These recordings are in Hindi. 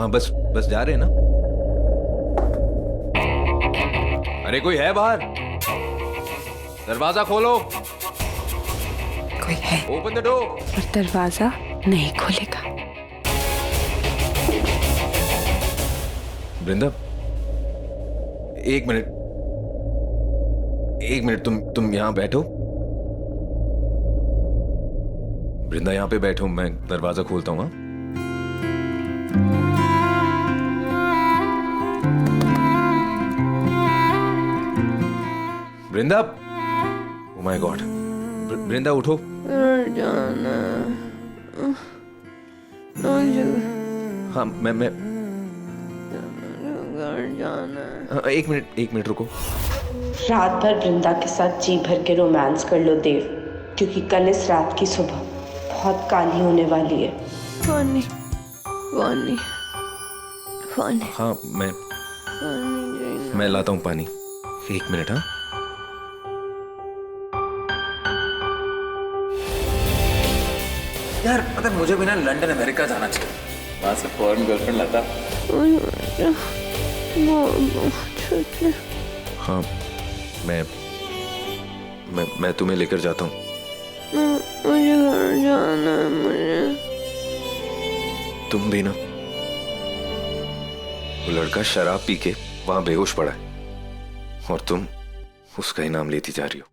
हाँ बस बस जा रहे हैं ना। अरे कोई है बाहर? दरवाजा खोलो। कोई है ओपन द डोर। पर दरवाजा नहीं खोलेगा। वृंदा, एक मिनट तुम यहाँ बैठो। वृंदा यहाँ पे बैठो, मैं दरवाजा खोलता हूँ। हाँ वृंदा, ओह माय गॉड, वृंदा उठो। जाना हाँ मैं घर जाना। हाँ, एक मिनट रुको। रात भर वृंदा के साथ जी भर के रोमांस कर लो देव, क्योंकि कल इस रात की सुबह बहुत काली होने वाली है। पानी पानी पानी हाँ पानी मैं लाता हूँ पानी। एक मिनट। हाँ यार पता है, मुझे भी ना लंदन अमेरिका जाना चाहिए, वहां से फॉरेन गर्लफ्रेंड लाता। हाँ मैं तुम्हें लेकर जाता हूँ। मुझे घर जाना है। मुझे तुम भी ना, वो लड़का शराब पी के वहां बेहोश पड़ा है और तुम उसका इनाम लेती जा रही हो।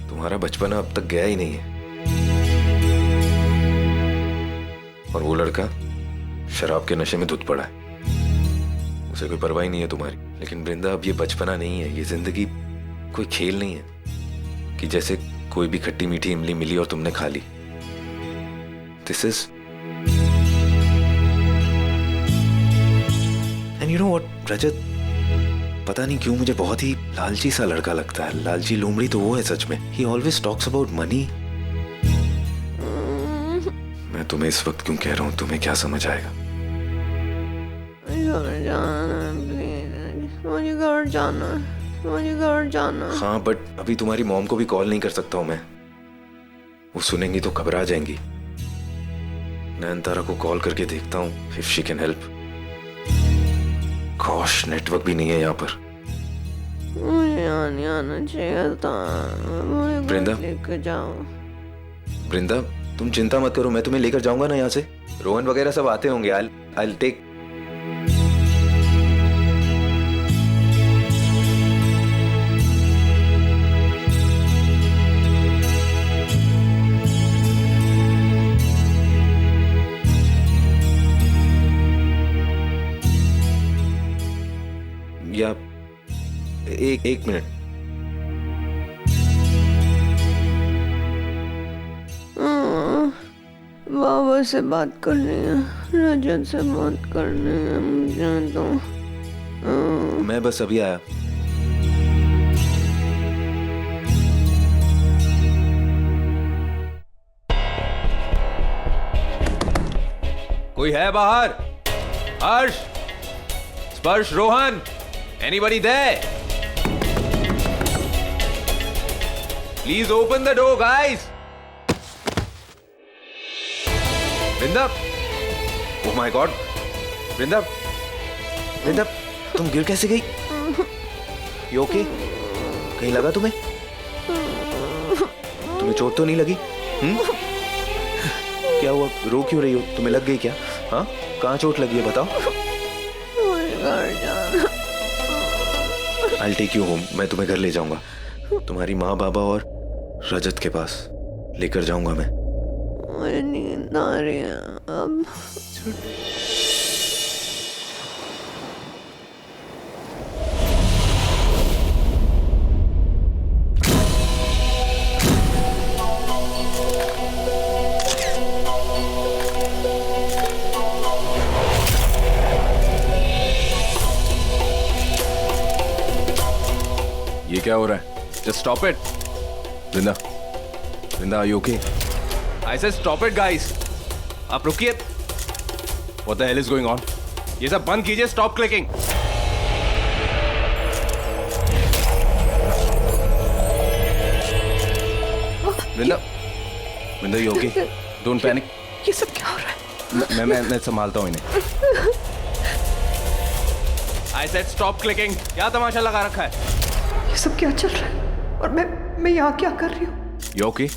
तुम्हारा बचपन अब तक गया ही नहीं है और वो लड़का शराब के नशे में धुत पड़ा है, उसे कोई परवाह ही नहीं है तुम्हारी। लेकिन वृंदा, अब ये बचपना नहीं है, ये जिंदगी कोई खेल नहीं है कि जैसे कोई भी खट्टी मीठी इमली मिली और तुमने खा ली। This is and you know what Rajat, पता नहीं क्यों मुझे बहुत ही लालची सा लड़का लगता है। लालची लोमड़ी तो वो है सच में। ही ऑलवेज टॉक्स अबाउट मनी। मैं तुम्हें इस वक्त क्यों कह रहा हूं, तुम्हें क्या समझ आएगा? मुझे घर जाना, मुझे घर जाना। हाँ बट अभी तुम्हारी मॉम को भी कॉल नहीं कर सकता हूं मैं, वो सुनेंगी तो घबरा जाएंगी। नयनतारा को कॉल करके देखता हूं if she can help. Gosh, network भी नहीं है यहाँ पर। मुझे यहाँ नहीं आना चाहिए था। वृंदा, लेकर जाओ। वृंदा तुम चिंता मत करो, मैं तुम्हें लेकर जाऊंगा ना यहाँ से। रोहन वगैरह सब आते होंगे। I'll take। या एक मिनट। बाबा से बात करनी है, रजत से बात करनी है मुझे तो। मैं बस अभी आया। कोई है बाहर? हर्ष, स्पर्श, Rohan, anybody there? Please open the door, guys. Vrinda, oh my God, वृंदा, वृंदा, तुम गिर कैसे गई? You okay? कहीं लगा तुम्हें? तुम्हें चोट तो नहीं लगी? क्या हुआ? रो क्यों रही हो? तुम्हें लग गई क्या? हाँ, कहाँ चोट लगी है बताओ? I'll take you home. मैं तुम्हें घर ले जाऊंगा, तुम्हारी माँ बाबा और रजत के पास लेकर जाऊंगा मैं। मुझे नींद आ रही है अब। ये क्या हो रहा है? Just stop it. Vrinda, Vrinda, are you okay? I said stop it, guys. आप रुकिए। What the hell is going on? ये सब बंद कीजिए। Stop clicking. Vrinda, Vrinda, you okay? Don't panic. ये सब क्या हो रहा है? मैं संभालता हूँ इन्हें। I said stop clicking। क्या तमाशा लगा रखा है? ये सब क्या चल रहा है? और मैं यहाँ क्या कर रही हूँ? You okay?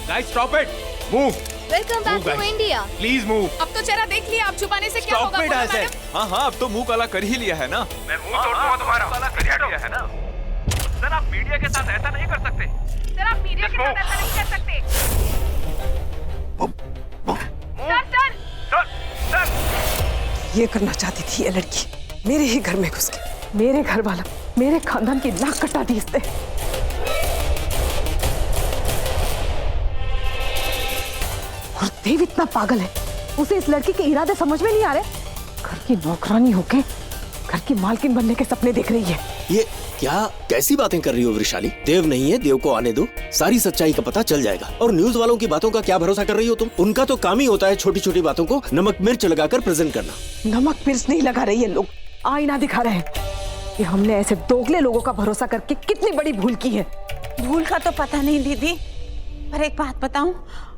Guys, stop it! Move! Welcome back Move to back. India. Please move! अब तो चेहरा देख लिया, आप छुपाने से क्या Stop होगा? it, बोलो I said। मैडम। हाँ, अब तो मुंह काला कर ही लिया है ना। मैं मुंह तोड़ दूंगा तुम्हारा। कर दिया है ना। सर आप मीडिया के साथ ऐसा नहीं कर सकते। सर आप मीडिया के साथ ऐसा नहीं कर सकते। सर सर ये करना चाहती थी ये लड़की, मेरे ही घर में घुस के मेरे घर वाला, मेरे खानदान की नाक कटा दी इसने। और देव इतना पागल है, उसे इस लड़की के इरादे समझ में नहीं आ रहे। घर की नौकरानी होके घर की मालकिन बनने के सपने देख रही है। ये क्या कैसी बातें कर रही हो वृषाली? देव नहीं है, देव को आने दो, सारी सच्चाई का पता चल जाएगा। और न्यूज वालों की बातों का क्या भरोसा कर रही हो तुम? उनका तो काम ही होता है छोटी छोटी बातों को नमक मिर्च लगाकर प्रेजेंट करना। नमक मिर्च नहीं लगा रही है, लोग आईना दिखा रहे हैं कि हमने ऐसे दोगले लोगों का भरोसा करके कितनी बड़ी भूल की है। भूल का तो पता नहीं दीदी, पर एक बात बताऊं,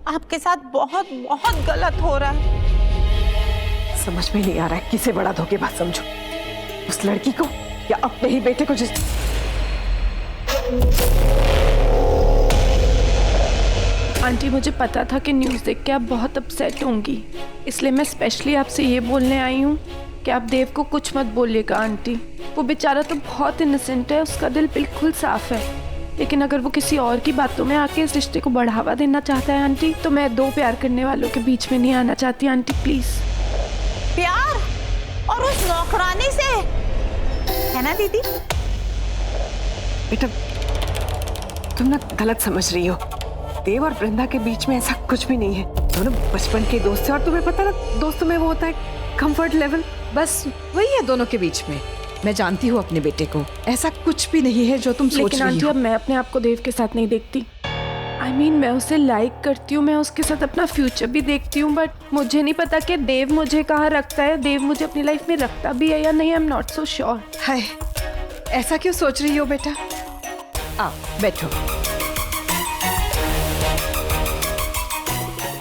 आपके साथ बहुत बहुत गलत हो रहा है। समझ में नहीं आ रहा है किसे बड़ा धोखेबाज समझो, उस लड़की को या अपने ही बेटे को। जिस आंटी मुझे पता था कि न्यूज़ देख के आप बहुत अपसेट होंगी, इसलिए मैं स्पेशली आपसे ये बोलने आई हूँ कि आप देव को कुछ मत बोलिएगा आंटी। वो बेचारा तो बहुत इनोसेंट है, उसका दिल बिल्कुल साफ है, लेकिन अगर वो किसी और की बातों में आके इस रिश्ते को बढ़ावा देना चाहता है आंटी, तो मैं दो प्यार करने वालों के बीच में नहीं आना चाहती आंटी, प्लीज। प्यार? और उस नौकरानी से, है ना दीदी? बेटा तुम ना गलत समझ रही हो, देव और वृंदा के बीच में ऐसा कुछ भी नहीं है। दोनों बचपन के दोस्त हैं और तुम्हें पता ना दोस्तों में वो होता है कंफर्ट लेवल, बस वही है दोनों के बीच में। मैं जानती हूँ अपने बेटे को, ऐसा कुछ भी नहीं है जो तुम सोच रही हो। लेकिन आंटी अब मैं अपने आप को देव के साथ नहीं देखती। I mean, मैं उसे लाइक करती हूँ, मैं उसके साथ अपना फ्यूचर भी देखती हूँ, बट मुझे नहीं पता कि देव मुझे कहाँ रखता है, देव मुझे अपनी लाइफ में रखता भी है या नहीं। I am not so sure. हाय, ऐसा क्यों सोच रही हो बेटा? आओ बैठो।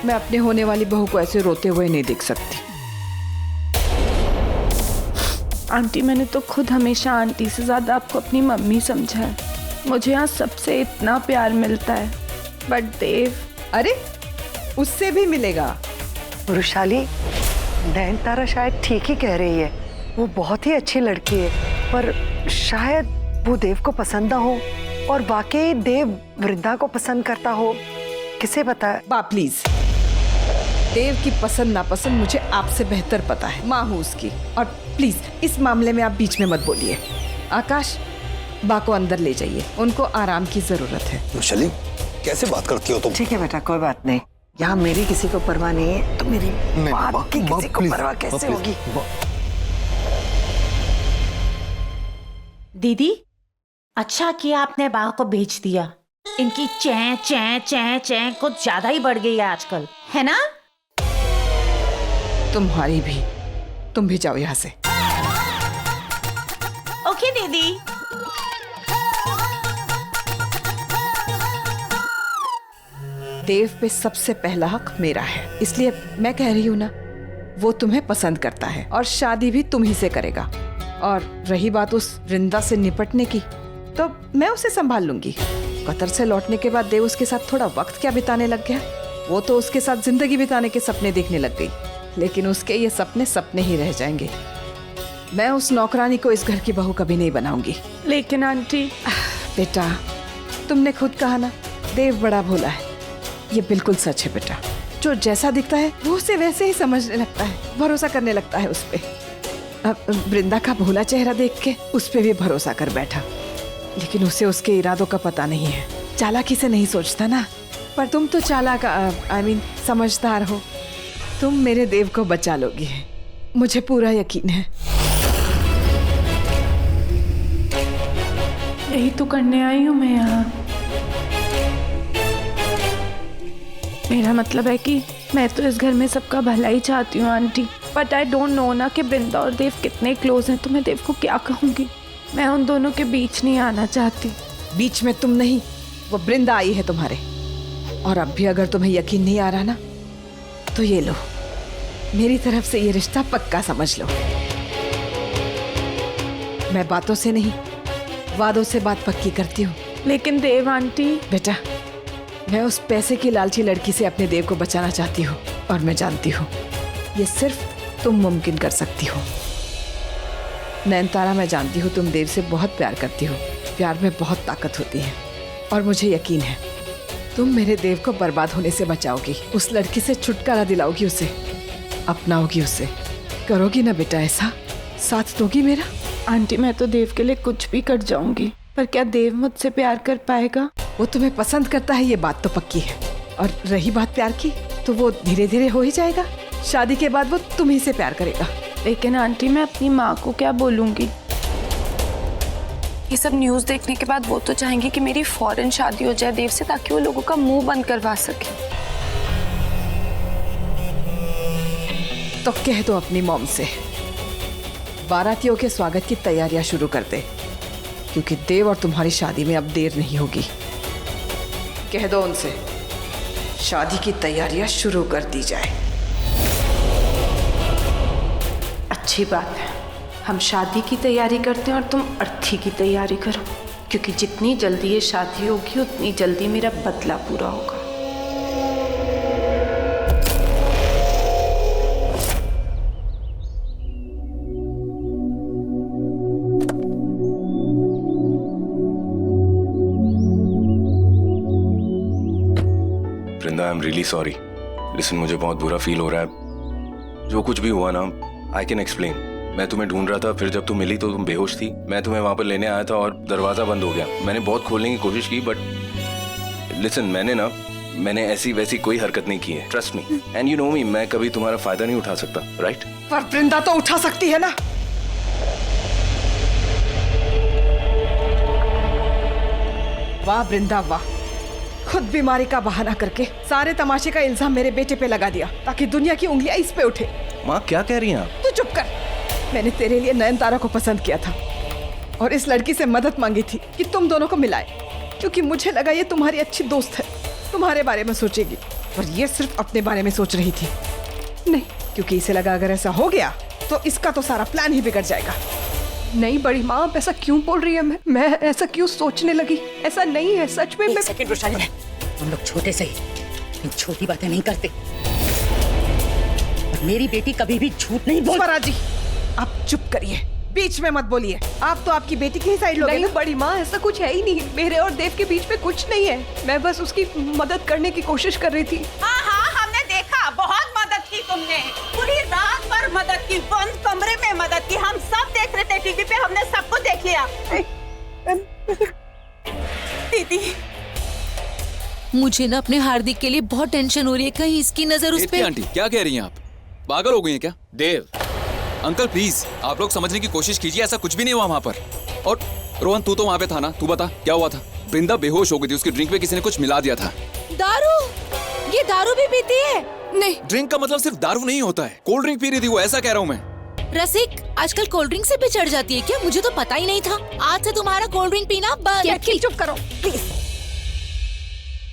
मैं अपने होने वाली बहू को ऐसे रोते हुए नहीं देख सकती। आंटी मैंने तो खुद हमेशा आंटी से ज़्यादा आपको अपनी मम्मी समझा है। मुझे यहाँ सबसे इतना प्यार मिलता है, बट देव, अरे उससे भी मिलेगा। वृषाली, नयनतारा शायद ठीक ही कह रही है, वो बहुत ही अच्छी लड़की है, पर शायद वो देव को पसंद ना हो और वाकई देव वृंदा को पसंद करता हो, किसे पता है। बा प्लीज, देव की पसंद नापसंद मुझे आपसे बेहतर पता है, माँ हूँ उसकी, और प्लीज इस मामले में आप बीच में मत बोलिए। आकाश, बा को अंदर ले जाइए, उनको आराम की जरूरत है। वृषाली कैसे बात करती हो तुम? ठीक है बेटा, कोई बात नहीं, यहाँ मेरी किसी को परवाह नहीं है, तो मेरी बात की किसी को परवाह कैसे होगी? दीदी, अच्छा किया आपने बा को भेज दिया। इनकी चैं चैं चैं चैं कुछ ज्यादा ही बढ़ गई है आजकल, है ना? तुम्हारी भी, तुम भी जाओ यहाँ से। ओके दीदी। देव पे सबसे पहला हक मेरा है, इसलिए मैं कह रही हूँ ना, वो तुम्हें पसंद करता है और शादी भी तुम ही से करेगा। और रही बात उस वृंदा से निपटने की, तो मैं उसे संभाल लूंगी। कतर से लौटने के बाद देव उसके साथ थोड़ा वक्त क्या बिताने लग गया, वो तो उसके साथ जिंदगी बिताने के सपने देखने लग गई, लेकिन उसके ये सपने सपने ही रह जाएंगे। मैं उस नौकरानी को इस घर की बहू कभी नहीं बनाऊंगी। लेकिन आंटी, बेटा तुमने खुद कहा ना, देव बड़ा भोला है, ये बिल्कुल सच है बेटा। जो जैसा दिखता है वो उसे वैसे ही समझने लगता है, भरोसा करने लगता है उस पे। अब वृंदा का भोला चेहरा देख के उस पे भी भरोसा कर बैठा, लेकिन उसे उसके इरादों का पता नहीं है, चालाकी से नहीं सोचता ना। पर तुम तो चालाक, आई मीन समझदार हो, तुम मेरे देव को बचा लोगी, मुझे पूरा यकीन है। यही तो करने आई हूँ मैं यहाँ। मेरा मतलब है कि मैं तो इस घर में सबका भला ही चाहती हूँ aunty, but I don't know ना कि वृंदा और देव कितने क्लोज हैं, तो मैं देव को क्या कहूँगी। मैं उन दोनों के बीच नहीं आना चाहती। बीच में तुम नहीं, वो वृंदा आई है तुम्हारे। और अब भी अगर तुम्हें यकीन नहीं आ रहा ना, तो ये लो, मेरी तरफ से ये रिश्ता पक्का समझ लो। मैं बातों से नहीं, वादों से बात पक्की करती हूँ। लेकिन देव आंटी, बेटा, मैं उस पैसे की लालची लड़की से अपने देव को बचाना चाहती हूँ, और मैं जानती हूँ ये सिर्फ तुम मुमकिन कर सकती हो। नयनतारा, मैं जानती हूँ तुम देव से बहुत प्यार करती हो। प्यार में बहुत ताकत होती है, और मुझे यकीन है तुम मेरे देव को बर्बाद होने से बचाओगी, उस लड़की से छुटकारा दिलाओगी, उसे अपनाओगी, उसे करोगी ना बेटा? ऐसा साथ दोगी मेरा? आंटी मैं तो देव के लिए कुछ भी कर जाऊंगी, पर क्या देव मुझसे प्यार कर पाएगा? वो तुम्हें पसंद करता है, ये बात तो पक्की है। और रही बात प्यार की, तो वो धीरे धीरे हो ही जाएगा। शादी के बाद वो तुम्ही से प्यार करेगा। लेकिन आंटी मैं अपनी माँ को क्या बोलूंगी? ये सब न्यूज़ देखने के बाद वो तो चाहेंगी कि मेरी फौरन शादी हो जाए देव से, ताकि वो लोगों का मुंह बंद करवा सके। तो कह दो अपनी मॉम से बारातियों के स्वागत की तैयारियां शुरू कर दे, क्योंकि देव और तुम्हारी शादी में अब देर नहीं होगी। कह दो उनसे शादी की तैयारियां शुरू कर दी जाए। अच्छी बात है, हम शादी की तैयारी करते हैं और तुम अर्थी की तैयारी करो, क्योंकि जितनी जल्दी ये शादी होगी उतनी जल्दी मेरा बदला पूरा होगा। Vrinda, I am really sorry. Listen, मुझे बहुत बुरा फील हो रहा है। जो कुछ भी हुआ ना, आई कैन एक्सप्लेन। मैं तुम्हें ढूंढ रहा था, फिर जब तुम मिली तो तुम बेहोश थी। मैं तुम्हें वहां पर लेने आया था और दरवाजा बंद हो गया। मैंने बहुत खोलने की कोशिश की, बट लिसन, मैंने ऐसी वैसी कोई हरकत नहीं की है। Trust me, and you know me, मैं कभी तुम्हारा फायदा नहीं उठा सकता, राइट? पर वृंदा तो उठा सकती है ना। वाह वृंदा वाह, खुद बीमारी का बहाना करके सारे तमाशे का इल्जाम मेरे बेटे पे लगा दिया, ताकि दुनिया की उंगलियां इस पे उठे। माँ, क्या कह रही हैं आप? तू चुप कर। मैंने तेरे लिए नयनतारा को पसंद किया था, और इस लड़की से मदद मांगी थी कि तुम दोनों को मिलाए, क्योंकि मुझे लगा ये तुम्हारी अच्छी दोस्त है, तुम्हारे बारे में सोचेगी। पर ये सिर्फ अपने बारे में सोच रही थी। नहीं, क्योंकि इसे लगा अगर ऐसा हो गया तो इसका तो सारा प्लान ही बिगड़ जाएगा। नहीं बड़ी माँ, आप ऐसा क्यों बोल रही है? मैं ऐसा क्यों सोचने लगी? ऐसा नहीं है, सच में। एक सेकंड वृषाली, हम लोग छोटे से ही छोटी बातें नहीं करते, और मेरी बेटी कभी भी झूठ नहीं बोलती। स्वरा जी, आप चुप करिए, बीच में मत बोलिए। आप तो आपकी बेटी की ही साइड लोगे। नहीं बड़ी माँ, ऐसा कुछ है ही नहीं। मेरे और देव के बीच में कुछ नहीं है। मैं बस उसकी मदद करने की कोशिश कर रही थी। हाँ हाँ, हमने देखा, बहुत मदद की तुमने, पूरी रात भर मदद की, बंद कमरे में मदद की। हम सब देख रहे थे टीवी पे, हमने सब कुछ देख लिया। दीदी, मुझे ना अपने हार्दिक के लिए बहुत टेंशन हो रही है। कहीं इसकी नजर उस पे। आंटी, क्या कह रही हैं आप? पागल हो गई हैं क्या? देव अंकल, प्लीज आप लोग समझने की कोशिश कीजिए, ऐसा कुछ भी नहीं हुआ वहाँ पर। और रोहन, तू तो वहाँ पे था ना, तू बता क्या हुआ था? वृंदा बेहोश हो गई थी, उसकी ड्रिंक में किसी ने कुछ मिला दिया था। दारू? ये दारू भी पीती है? नहीं, ड्रिंक का मतलब सिर्फ दारू नहीं होता है। कोल्ड ड्रिंक पी रही थी वो, ऐसा कह रहा हूँ मैं। रसिक, आजकल कोल्ड ड्रिंक से भी चढ़ जाती है क्या? मुझे तो पता ही नहीं था। आज से तुम्हारा कोल्ड ड्रिंक पीना बंद। चुप करो प्लीज।